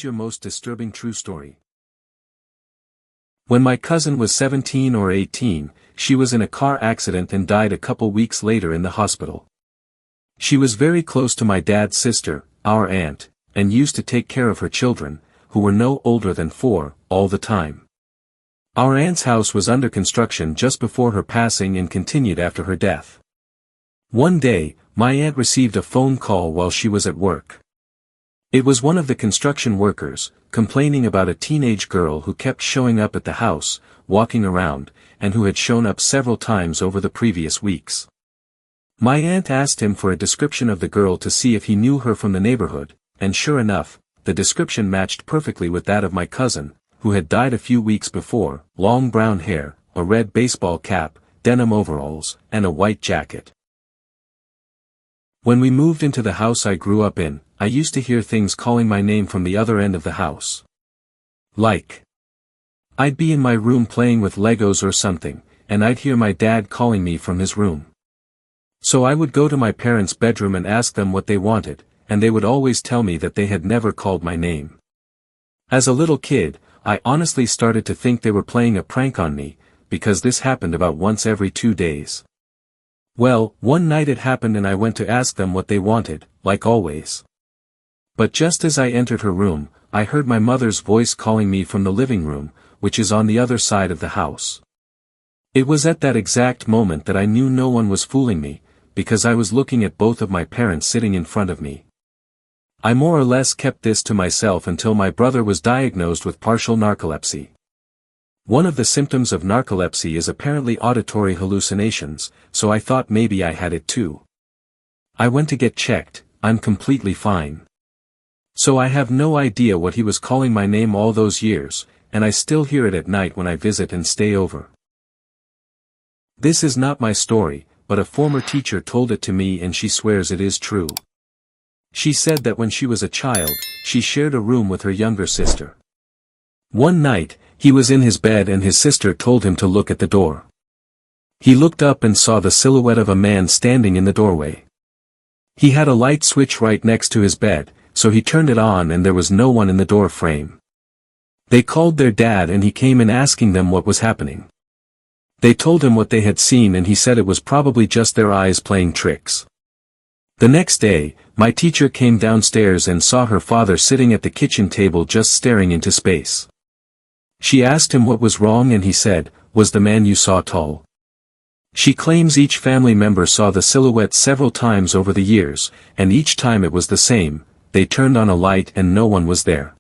Your most disturbing true story. When my cousin was 17 or 18, she was in a car accident and died a couple weeks later in the hospital. She was very close to my dad's sister, our aunt, and used to take care of her children, who were no older than 4, all the time. Our aunt's house was under construction just before her passing and continued after her death. One day, my aunt received a phone call while she was at work. It was one of the construction workers, complaining about a teenage girl who kept showing up at the house, walking around, and who had shown up several times over the previous weeks. My aunt asked him for a description of the girl to see if he knew her from the neighborhood, and sure enough, the description matched perfectly with that of my cousin, who had died a few weeks before: long brown hair, a red baseball cap, denim overalls, and a white jacket. When we moved into the house I grew up in, I used to hear things calling my name from the other end of the house. Like, I'd be in my room playing with Legos or something, and I'd hear my dad calling me from his room. So I would go to my parents' bedroom and ask them what they wanted, and they would always tell me that they had never called my name. As a little kid, I honestly started to think they were playing a prank on me, because this happened about once every 2 days. Well, one night it happened and I went to ask them what they wanted, like always. But just as I entered her room, I heard my mother's voice calling me from the living room, which is on the other side of the house. It was at that exact moment that I knew no one was fooling me, because I was looking at both of my parents sitting in front of me. I more or less kept this to myself until my brother was diagnosed with partial narcolepsy. One of the symptoms of narcolepsy is apparently auditory hallucinations, so I thought maybe I had it too. I went to get checked. I'm completely fine. So I have no idea what he was calling my name all those years, and I still hear it at night when I visit and stay over. This is not my story, but a former teacher told it to me and she swears it is true. She said that when she was a child, she shared a room with her younger sister. One night, he was in his bed and his sister told him to look at the door. He looked up and saw the silhouette of a man standing in the doorway. He had a light switch right next to his bed, so he turned it on and there was no one in the door frame. They called their dad and he came in asking them what was happening. They told him what they had seen and he said it was probably just their eyes playing tricks. The next day, my teacher came downstairs and saw her father sitting at the kitchen table just staring into space. She asked him what was wrong and he said, "Was the man you saw tall?" She claims each family member saw the silhouette several times over the years, and each time it was the same: they turned on a light and no one was there.